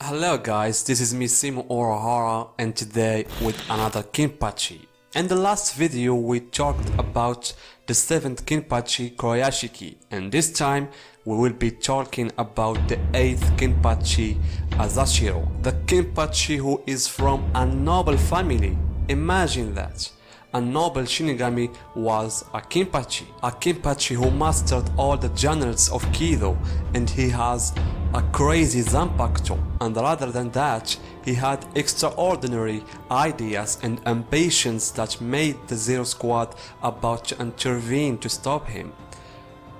Hello guys, this is me Simo Urahara and today with another Kenpachi. In the last video we talked about the 7th Kenpachi Koyashiki, and this time we will be talking about the 8th Kenpachi Azashiro, the Kenpachi who is from a noble family. Imagine that. A noble Shinigami was a Kenpachi who mastered all the genres of Kido, and he has a crazy Zanpakuto, and rather than that, he had extraordinary ideas and ambitions that made the Zero Squad about to intervene to stop him.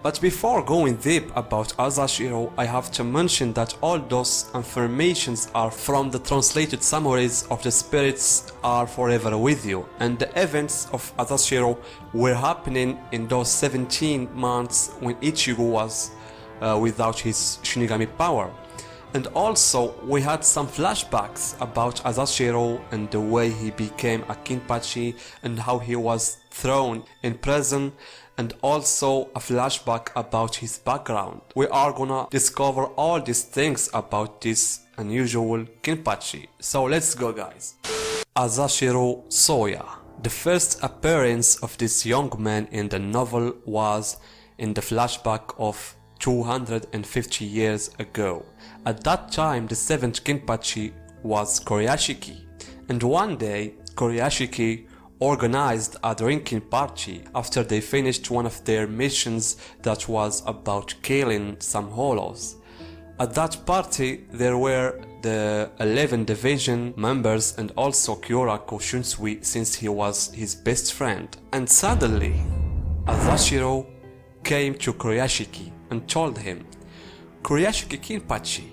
But before going deep about Azashiro, I have to mention that all those informations are from the translated summaries of the spirits are forever with you, and the events of Azashiro were happening in those 17 months when Ichigo was without his Shinigami power. And also we had some flashbacks about Azashiro and the way he became a Kenpachi and how he was thrown in prison, and also a flashback about his background. We are gonna discover all these things about this unusual Kenpachi. So let's go guys. Azashiro Soya. The first appearance of this young man in the novel was in the flashback of 250 years ago. At that time the 7th Kenpachi was Koyashiki, and one day Koyashiki organized a drinking party after they finished one of their missions that was about killing some hollows. At that party there were the 11 division members and also Kyoka Shunsui, since he was his best friend. And suddenly Azashiro came to Koyashiki and told him, "Koyashiki Kenpachi,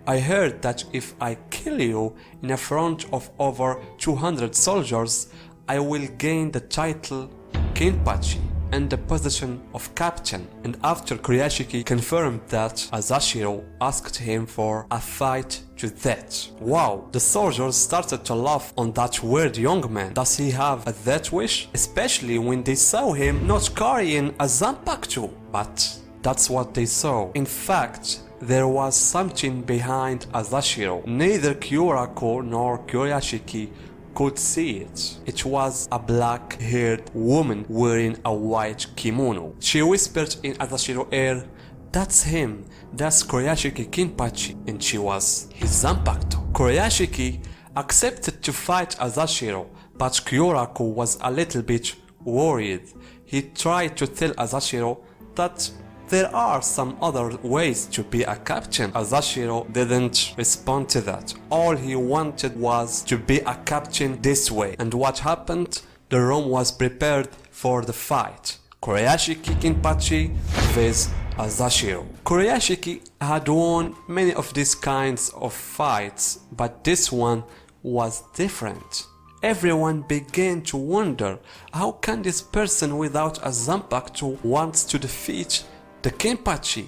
I heard that if I kill you in front of over 200 soldiers, I will gain the title Kenpachi and the position of captain." And after Koyashiki confirmed that, Azashiro asked him for a fight to death. Wow, the soldiers started to laugh on that weird young man. Does he have a death wish? Especially when they saw him not carrying a Zanpakuto. But that's what they saw. In fact, there was something behind Azashiro. Neither Kyoka nor Koyashiki could see it. It was a black-haired woman wearing a white kimono. She whispered in Azashiro's ear, "That's him, that's Koyashiki Kenpachi," and she was his Zanpakuto. Koyashiki accepted to fight Azashiro, but Kyoka was a little bit worried. He tried to tell Azashiro that there are some other ways to be a captain. Azashiro didn't respond to that. All he wanted was to be a captain this way. And what happened? The room was prepared for the fight. Koyashiki Kenpachi vs Azashiro. Koyashiki had won many of these kinds of fights, but this one was different. Everyone began to wonder, how can this person without a Zanpakuto wants to defeat the Kenpachi?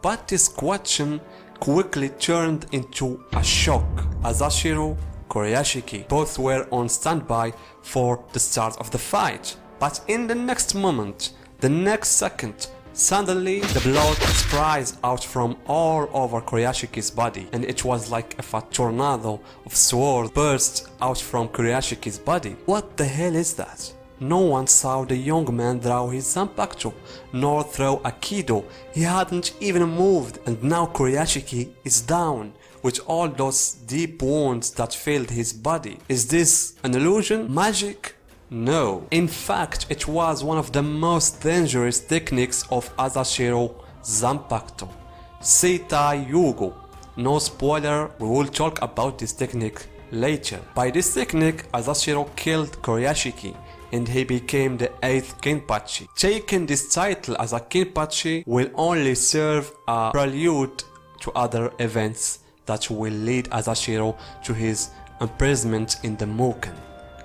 But this question quickly turned into a shock. Azashiro, Koyashiki both were on standby for the start of the fight. But in the next moment, the next second, suddenly the blood sprays out from all over Koyashiki's body, and it was like if a tornado of swords burst out from Koyashiki's body. What the hell is that? No one saw the young man draw his Zanpakuto, nor throw a Kido. He hadn't even moved, and now Koyashiki is down, with all those deep wounds that filled his body. Is this an illusion? Magic? No. In fact, it was one of the most dangerous techniques of Azashiro Zanpakuto. Seitai Yugo. No spoiler, we will talk about this technique later. By this technique, Azashiro killed Koyashiki, and he became the 8th Kenpachi. Taking this title as a Kenpachi will only serve a prelude to other events that will lead Azashiro to his imprisonment in the Muken,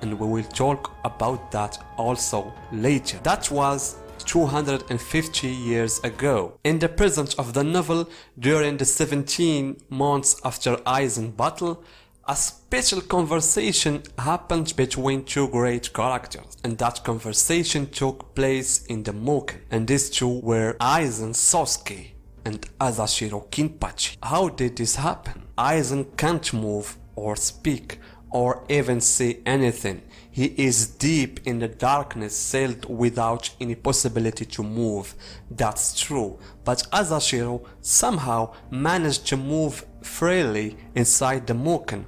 and we will talk about that also later. That was 250 years ago. In the present of the novel, during the 17 months after Aizen battle, a special conversation happened between two great characters, and that conversation took place in the Muken, and these two were Aizen Sasuke and Azashiro Kenpachi. How did this happen? Aizen can't move or speak or even say anything. He is deep in the darkness, sealed without any possibility to move. That's true, but Azashiro somehow managed to move freely inside the Muken.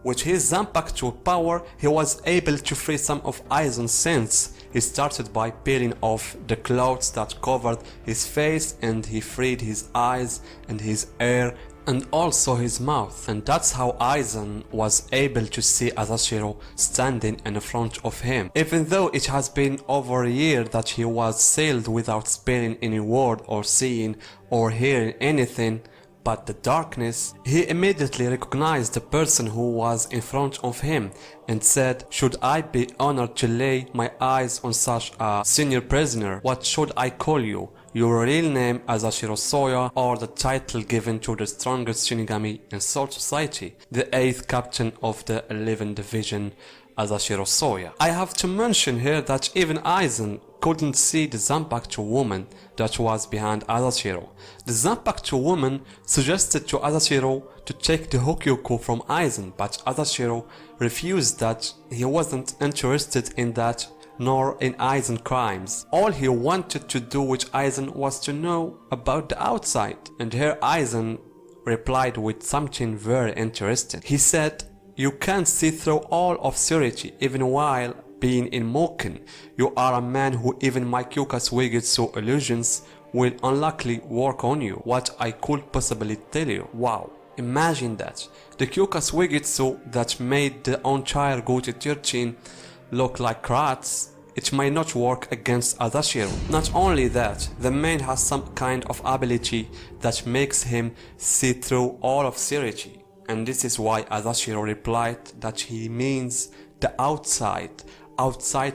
With his Zanpakuto power, he was able to free some of Aizen's sins. He started by peeling off the clothes that covered his face, and he freed his eyes and his ear and also his mouth. And that's how Aizen was able to see Azashiro standing in front of him. Even though it has been over a year that he was sealed without speaking any word or seeing or hearing anything but the darkness, he immediately recognized the person who was in front of him and said, "Should I be honored to lay my eyes on such a senior prisoner? What should I call you? Your real name Azashiro Soya, or the title given to the strongest Shinigami in Soul Society, the 8th captain of the 11th division, Azashiro Soya." I have to mention here that even Aizen couldn't see the Zanpakuto woman that was behind Azashiro. The Zanpakuto woman suggested to Azashiro to take the Hokyoku from Aizen, but Azashiro refused that he wasn't interested in that nor in Aizen's crimes. All he wanted to do with Aizen was to know about the outside. And here Aizen replied with something very interesting. He said, "You can see through all of surety even while being in Muken. You are a man who even my kyoka suigetsu illusions will unluckily work on you. What I could possibly tell you." Wow, imagine that. The kyoka suigetsu that made the entire Gotei 13 look like rats, it might not work against Azashiro. Not only that, the man has some kind of ability that makes him see through all of surety. And this is why Azashiro replied that he means the outside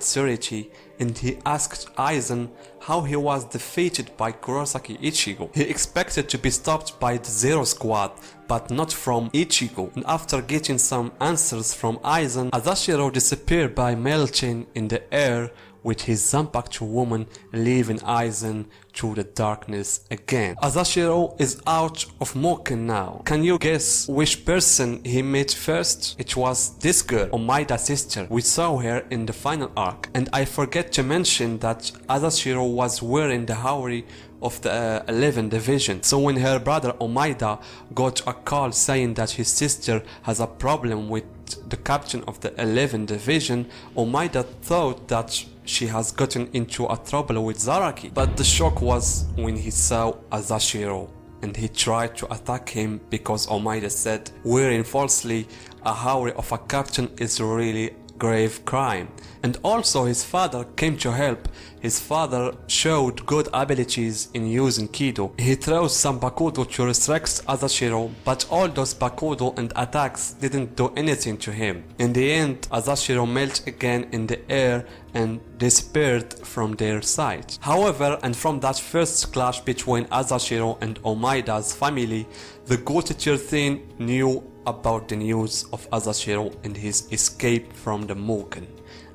surety, and he asked Aizen how he was defeated by Kurosaki Ichigo. He expected to be stopped by the Zero Squad, but not from Ichigo. And after getting some answers from Aizen, Azashiro disappeared by melting in the air, with his Zanpakuto woman leaving Aizen to the darkness again. Azashiro is out of Muken now. Can you guess which person he met first? It was this girl, Omaida's sister. We saw her in the final arc. And I forget to mention that Azashiro was wearing the Haori of the 11th division. So when her brother Omaida got a call saying that his sister has a problem with the captain of the 11th division, Omaida thought that she has gotten into a trouble with Zaraki. But the shock was when he saw Azashiro and he tried to attack him because Omaida said wearing falsely a Haori of a captain is really grave crime. And also his father came to help. His father showed good abilities in using Kido. He throws some Bakudo to restrict Azashiro, but all those Bakudo and attacks didn't do anything to him. In the end, Azashiro melted again in the air and disappeared from their sight. However, and from that first clash between Azashiro and Omaida's family, the Gotei 13 knew about the news of Azashiro and his escape from the Muken.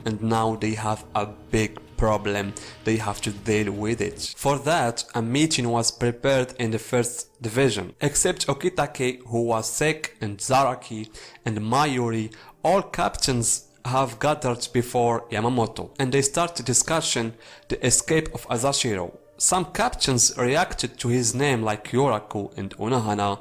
And now they have a big problem. They have to deal with it. For that, a meeting was prepared in the 1st division. Except Okitake, who was sick, and Zaraki and Mayuri, all captains have gathered before Yamamoto, and they start the discussion the escape of Azashiro. Some captains reacted to his name like Yoraku and Unohana,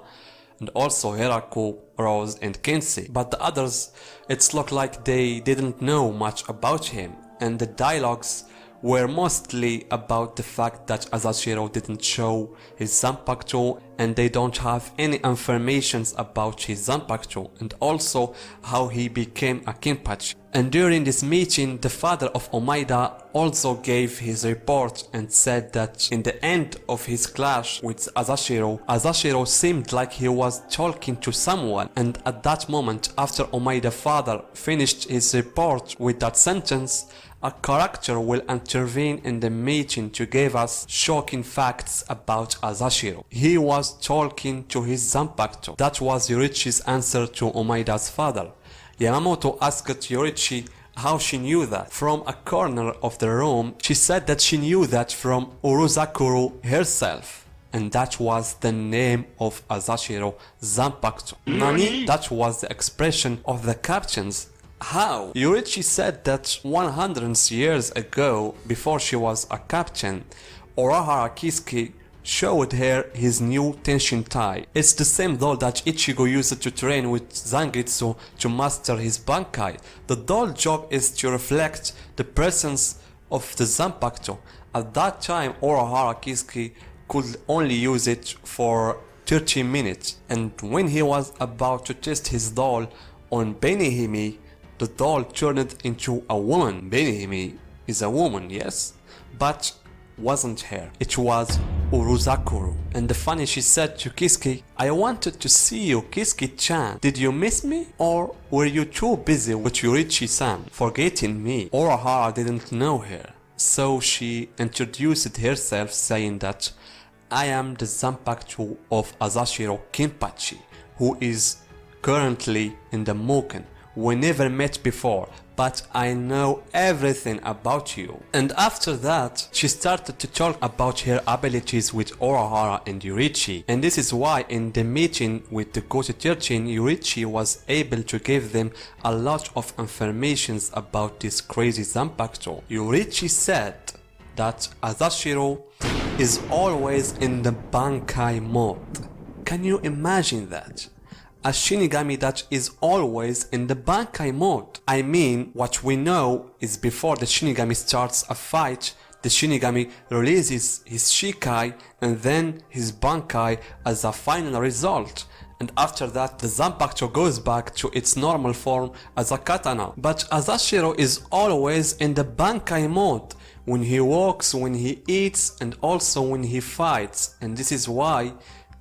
and also Hiraku, Rose and Kensei, but the others, it's looked like they didn't know much about him, and the dialogues were mostly about the fact that Azashiro didn't show his Zanpakuto, and they don't have any information about his Zanpakuto, and also how he became a Kenpachi. And during this meeting, the father of Omaida also gave his report and said that in the end of his clash with Azashiro, Azashiro seemed like he was talking to someone, and at that moment, after Omaida's father finished his report with that sentence, a character will intervene in the meeting to give us shocking facts about Azashiro. He was talking to his Zanpakuto. That was Yorichi's answer to Omaida's father. Yamamoto asked Yorichi how she knew that. From a corner of the room, she said that she knew that from Urozakuro herself. and that was the name of Azashiro, Zanpakuto. Nani? That was the expression of the captains. How? Yorichi said that 100 years ago, before she was a captain, Urahara Kisuke showed her his new Tenshin Tai. It's the same doll that Ichigo used to train with Zangetsu to master his Bankai. The doll job is to reflect the presence of the Zanpakuto. At that time, Urahara Kisuke could only use it for 30 minutes, and when he was about to test his doll on Benihime, the doll turned into a woman. Benihime is a woman, yes, but wasn't her. It was Urozakuro. And the funny, she said to Kisuke, "I wanted to see you, Kisuke-chan. Did you miss me? Or were you too busy with Yorichi-san, forgetting me?" Urahara didn't know her, so she introduced herself saying that, "I am the Zanpakuto of Azashiro Kenpachi, who is currently in the Muken. We never met before, but I know everything about you." And after that, she started to talk about her abilities with Urahara and Yorichi. And this is why in the meeting with the Gotei 13, Yorichi was able to give them a lot of information about this crazy Zanpakuto. Yorichi said that Azashiro is always in the Bankai mode. Can you imagine that? A Shinigami that is always in the Bankai mode. I mean, what we know is before the Shinigami starts a fight, the Shinigami releases his Shikai and then his Bankai as a final result. And after that, the Zanpakuto goes back to its normal form as a katana. But Azashiro is always in the Bankai mode. When he walks, when he eats, and also when he fights. And this is why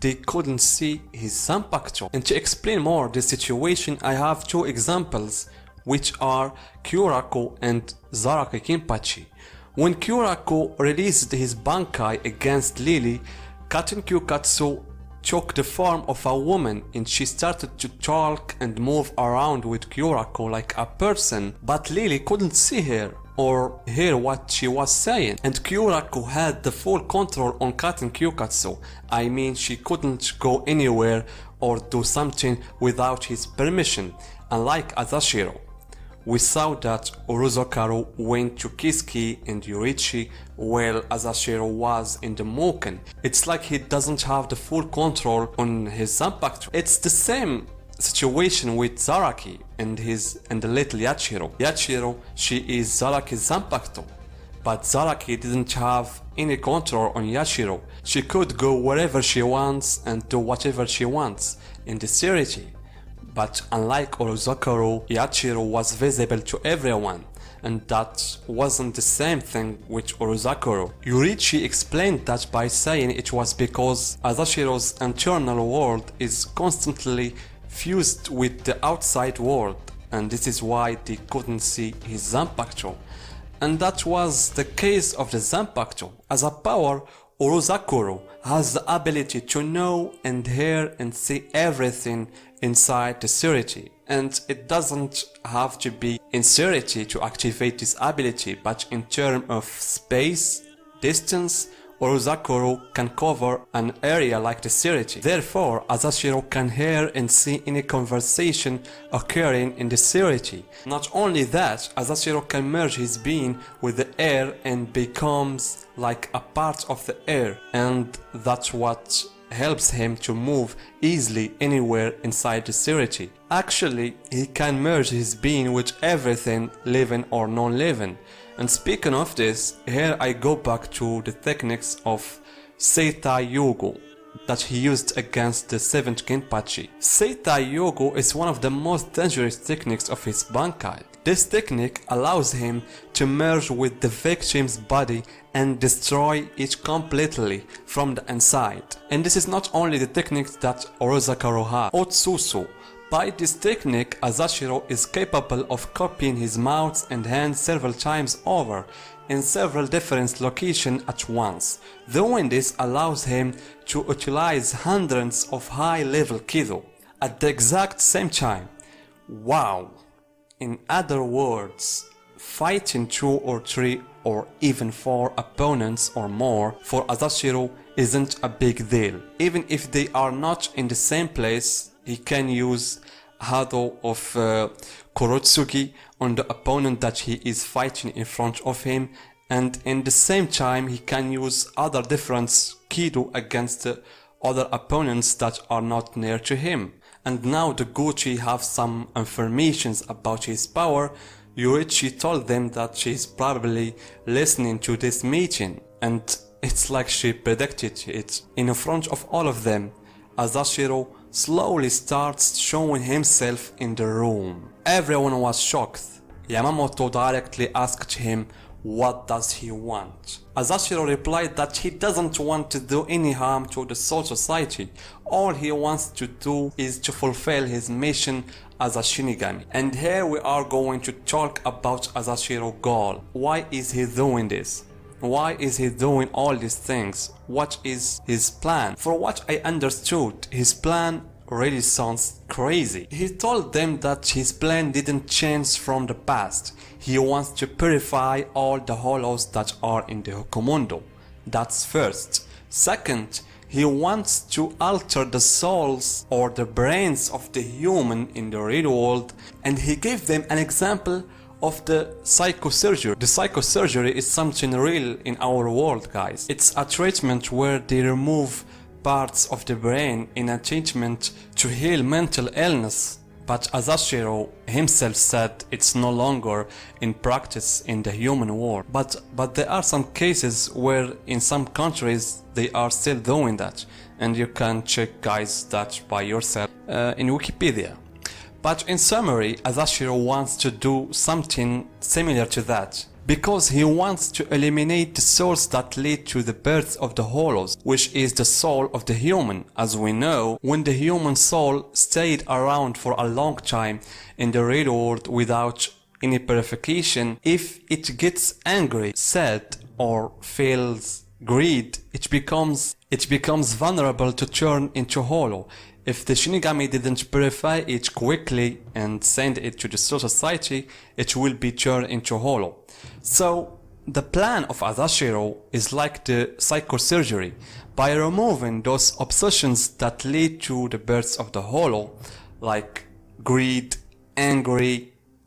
they couldn't see his Zanpakuto. And to explain more the situation, I have two examples, which are Kyoka and Zaraki Kenpachi. When Kyoka released his Bankai against Lily, Katen Kyokatsu took the form of a woman and she started to talk and move around with Kyoka like a person, but Lily couldn't see her or hear what she was saying, and Kyoka had the full control on Katen Kyokatsu. I mean, she couldn't go anywhere or do something without his permission, unlike Azashiro. We saw that Urozakuro went to Kisuke and Yorichi while Azashiro was in the Muken. It's like he doesn't have the full control on his Zanpakuto. It's the same situation with Zaraki and the little Yachiro. Yachiro, she is Zaraki's Zanpakuto, but Zaraki didn't have any control on Yachiro. She could go wherever she wants and do whatever she wants in the series. But unlike Urozakuro, Yachiro was visible to everyone, and that wasn't the same thing with Urozakuro. Yorichi explained that by saying it was because Azashiro's internal world is constantly fused with the outside world, and this is why they couldn't see his Zanpakuto. And that was the case of the Zanpakuto. As a power, Urozakuro has the ability to know and hear and see everything inside the Surity. And it doesn't have to be in Surity to activate this ability, but in terms of space, distance, Urozakuro can cover an area like the Surity. Therefore, Azashiro can hear and see any conversation occurring in the Surity. Not only that, Azashiro can merge his being with the air and becomes like a part of the air, and that's what helps him to move easily anywhere inside the Surity. Actually, he can merge his being with everything, living or non-living. And speaking of this, here I go back to the techniques of Seitai Yogo that he used against the 7th Kenpachi. Seitai Yogo is one of the most dangerous techniques of his Bankai. This technique allows him to merge with the victim's body and destroy it completely from the inside. And this is not only the technique that Urozakuro has. Otsusu. By this technique, Azashiro is capable of copying his mouth and hands several times over in several different locations at once. Doing this allows him to utilize hundreds of high-level Kido at the exact same time. Wow! In other words, fighting 2 or 3 or even 4 opponents or more for Azashiro isn't a big deal. Even if they are not in the same place, he can use Hado of Kurotsuki on the opponent that he is fighting in front of him, and in the same time he can use other different Kido against other opponents that are not near to him. And now the Gotei have some informations about his power. Yorichi told them that she's probably listening to this meeting, and it's like she predicted it. In front of all of them, Azashiro slowly starts showing himself in the room. Everyone was shocked. Yamamoto directly asked him what does he want. Azashiro replied that he doesn't want to do any harm to the Soul Society. All he wants to do is to fulfill his mission as a Shinigami. And here we are going to talk about Azashiro's goal. Why is he doing this? Why is he doing all these things? What is his plan? For what I understood, his plan really sounds crazy. He told them that his plan didn't change from the past. He wants to purify all the hollows that are in the Hokumondo. That's first. Second, he wants to alter the souls or the brains of the human in the real world, and he gave them an example of the psychosurgery. The psychosurgery is something real in our world, guys. It's a treatment where they remove parts of the brain in a treatment to heal mental illness. But Azashiro himself said it's no longer in practice in the human world. But there are some cases where in some countries they are still doing that, and you can check, guys, that by yourself in Wikipedia. But in summary, Azashiro wants to do something similar to that, because he wants to eliminate the souls that lead to the birth of the hollows, which is the soul of the human. As we know, when the human soul stayed around for a long time in the real world without any purification, if it gets angry, sad, or feels greed, it becomes vulnerable to turn into hollow. If the Shinigami didn't purify it quickly and send it to the Soul Society, it will be turned into hollow. So the plan of Azashiro is like the psychosurgery. By removing those obsessions that lead to the birth of the hollow, like greed, anger,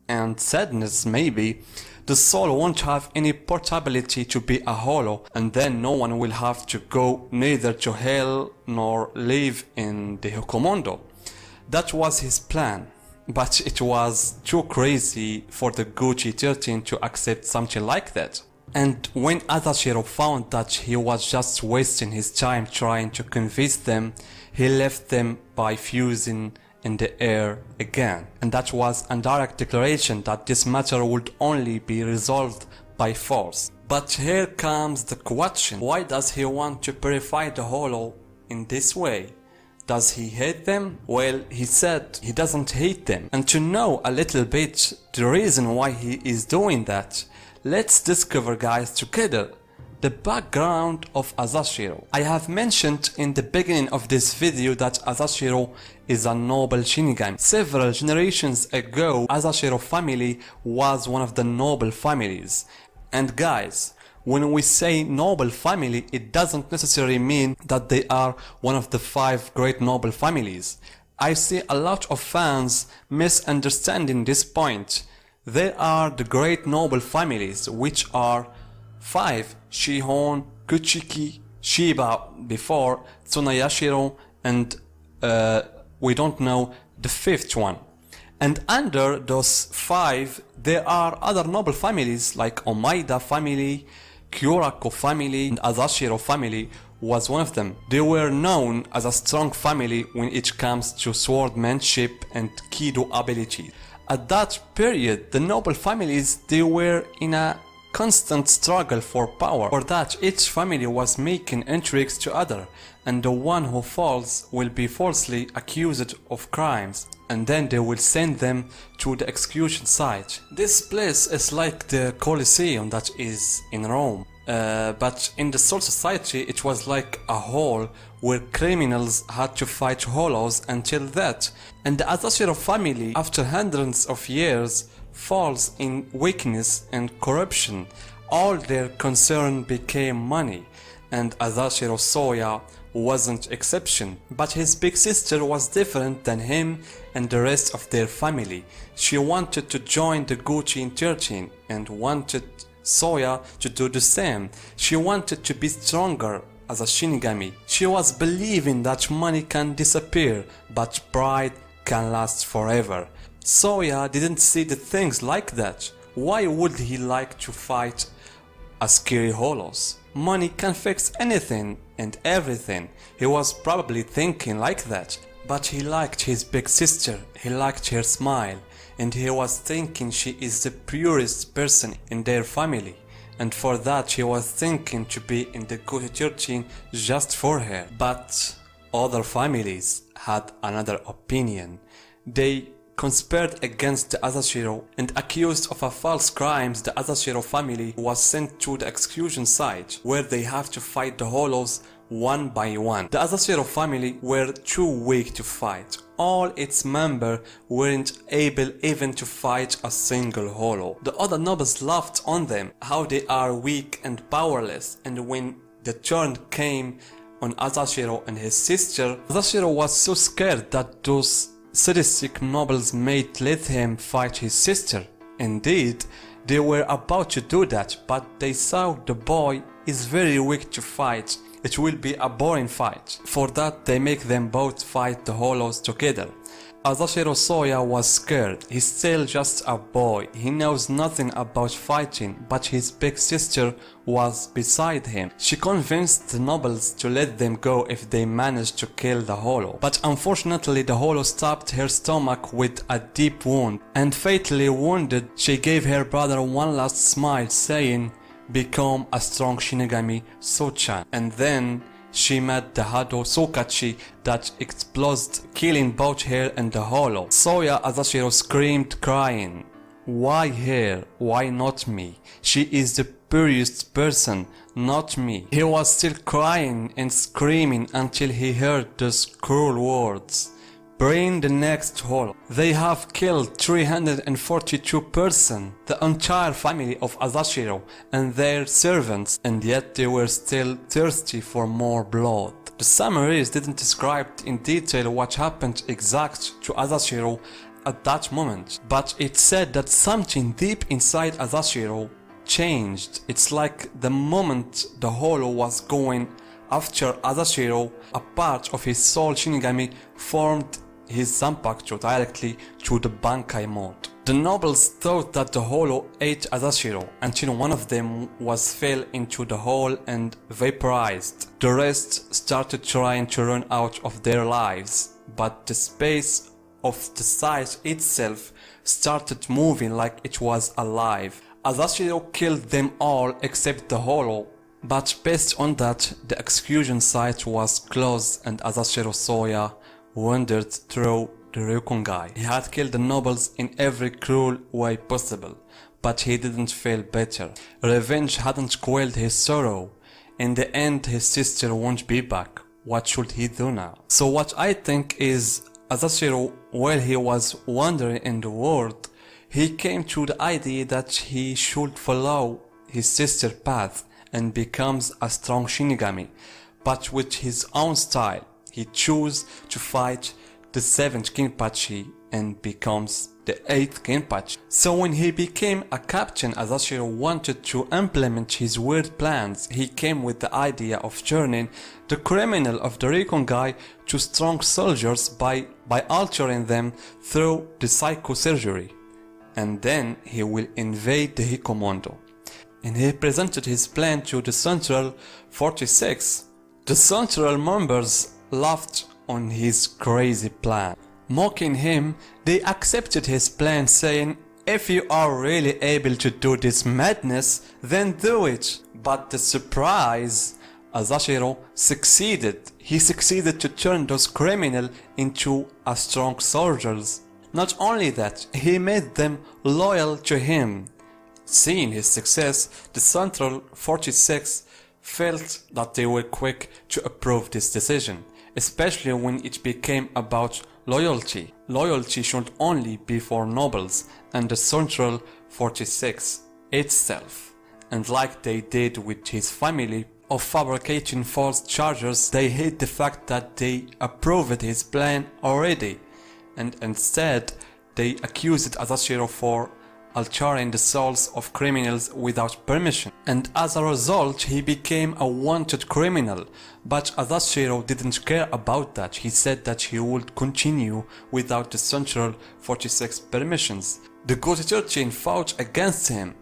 and sadness maybe, the soul won't have any portability to be a hollow, and then no one will have to go neither to hell nor live in the Hokumondo. That was his plan. But it was too crazy for the Gotei 13 to accept something like that. And when Azashiro found that he was just wasting his time trying to convince them, he left them by fusing in the air again. And that was a direct declaration that this matter would only be resolved by force. But here comes the question: why does he want to purify the hollow in this way? Does he hate them? Well, he said he doesn't hate them. And to know a little bit the reason why he is doing that, let's discover, guys, together the background of Azashiro. I have mentioned in the beginning of this video that Azashiro is a noble Shinigami. Several generations ago, Azashiro family was one of the noble families. And guys, when we say noble family, it doesn't necessarily mean that they are one of the 5 great noble families. I see a lot of fans misunderstanding this point. There are the great noble families, which are 5: Shihon, Kuchiki, Shiba before, Tsunayashiro, and we don't know the 5th one. And under those 5, there are other noble families like Omaida family, Kyorako family, and Azashiro family was one of them. They were known as a strong family when it comes to swordmanship and Kido ability. At that period, the noble families, they were in a constant struggle for power. For that, each family was making intrigues to other, and the one who falls will be falsely accused of crimes, and then they will send them to the execution site. This place is like the Colosseum that is in Rome. But in the Soul Society it was like a hall where criminals had to fight hollows until that. And the Azashiro family, after hundreds of years, falls in weakness and corruption. All their concern became money. and Azashiro Soya wasn't exception. But his big sister was different than him and the rest of their family. She wanted to join the Gotei in 13 and wanted Soya to do the same. She wanted to be stronger as a Shinigami. She was believing that money can disappear, but pride can last forever. Soya didn't see the things like that. Why would he like to fight a scary Holos? Money can fix anything and everything. He was probably thinking like that. But he liked his big sister, he liked her smile, and he was thinking she is the purest person in their family. And for that he was thinking to be in the Gotei 13 just for her. But other families had another opinion. They conspired against the Azashiro, and accused of a false crimes, the Azashiro family was sent to the execution site, where they have to fight the Holos one by one. The Azashiro family were too weak to fight. All its members weren't able even to fight a single Holo. The other nobles laughed on them, how they are weak and powerless, and when the turn came on Azashiro and his sister, Azashiro was so scared that those sadistic nobles might let him fight his sister. Indeed, they were about to do that, but they saw the boy is very weak to fight. It will be a boring fight. For that, they make them both fight the Holos together. Azashiro Soya was scared. He's still just a boy. He knows nothing about fighting, but his big sister was beside him. She convinced the nobles to let them go if they managed to kill the Holo. But unfortunately, the Holo stabbed her stomach with a deep wound, and fatally wounded, she gave her brother one last smile, saying, "Become a strong Shinigami, So-chan." And then she met the Hado Sokachi that exploded, killing both her and the Holo. Soya Azashiro screamed, crying, "Why her? Why not me? She is the purest person, not me." He was still crying and screaming until he heard those cruel words, "Bring the next Holo." They have killed 342 persons, the entire family of Azashiro and their servants, and yet they were still thirsty for more blood. The summaries didn't describe in detail what happened exact to Azashiro at that moment, but it said that something deep inside Azashiro changed. It's like the moment the Holo was going after Azashiro, a part of his soul Shinigami formed his Zanpakuto directly through the Bankai mode. The nobles thought that the Holo ate Azashiro until one of them was fell into the hole and vaporized. The rest started trying to run out of their lives, but the space of the site itself started moving like it was alive. Azashiro killed them all except the Holo, but based on that, the execution site was closed and Azashiro Soya wandered through the Ryukongai. He had killed the nobles in every cruel way possible, but he didn't feel better. Revenge hadn't quelled his sorrow. In the end, his sister won't be back. What should he do now? So what I think is, Azashiro, while he was wandering in the world, he came to the idea that he should follow his sister's path and becomes a strong Shinigami, but with his own style. He chose to fight the 7th Kenpachi and becomes the 8th Kenpachi. So when he became a captain, Azashiro wanted to implement his weird plans. He came with the idea of turning the criminal of the Ryukongai to strong soldiers by altering them through the psychosurgery. And then he will invade the Hikomondo. And he presented his plan to the Central 46. The Central members laughed on his crazy plan. Mocking him, they accepted his plan, saying, "If you are really able to do this madness, then do it." But the surprise, Azashiro succeeded. He succeeded to turn those criminals into a strong soldiers. Not only that, he made them loyal to him. Seeing his success, the Central 46 felt that they were quick to approve this decision, especially when it became about loyalty. Loyalty should only be for nobles and the Central 46 itself. And like they did with his family, of fabricating false charges, they hid the fact that they approved his plan already, and instead they accused Azashiro for altering the souls of criminals without permission. And as a result, he became a wanted criminal. But Azashiro didn't care about that. He said that he would continue without the Central 46 permissions. The Gotei 13 fought against him.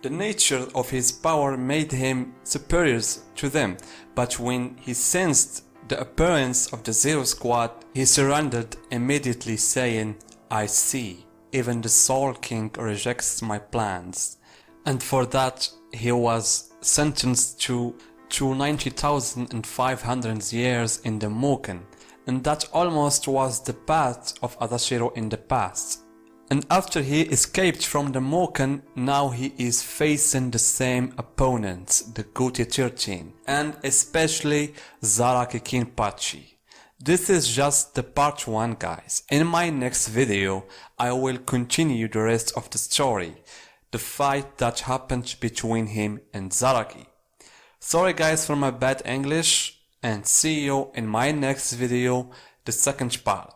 The nature of his power made him superior to them, but when he sensed the appearance of the Zero Squad, he surrendered immediately, saying, "I see. Even the Soul King rejects my plans." And for that, he was sentenced to 90,500 years in the Muken, and that almost was the path of Azashiro in the past. And after he escaped from the Muken, now he is facing the same opponents, the Gotei 13, and especially Zaraki Kenpachi. This is just the part 1, guys. In my next video, I will continue the rest of the story, the fight that happened between him and Zaraki. Sorry guys for my bad English, and see you in my next video, the second part.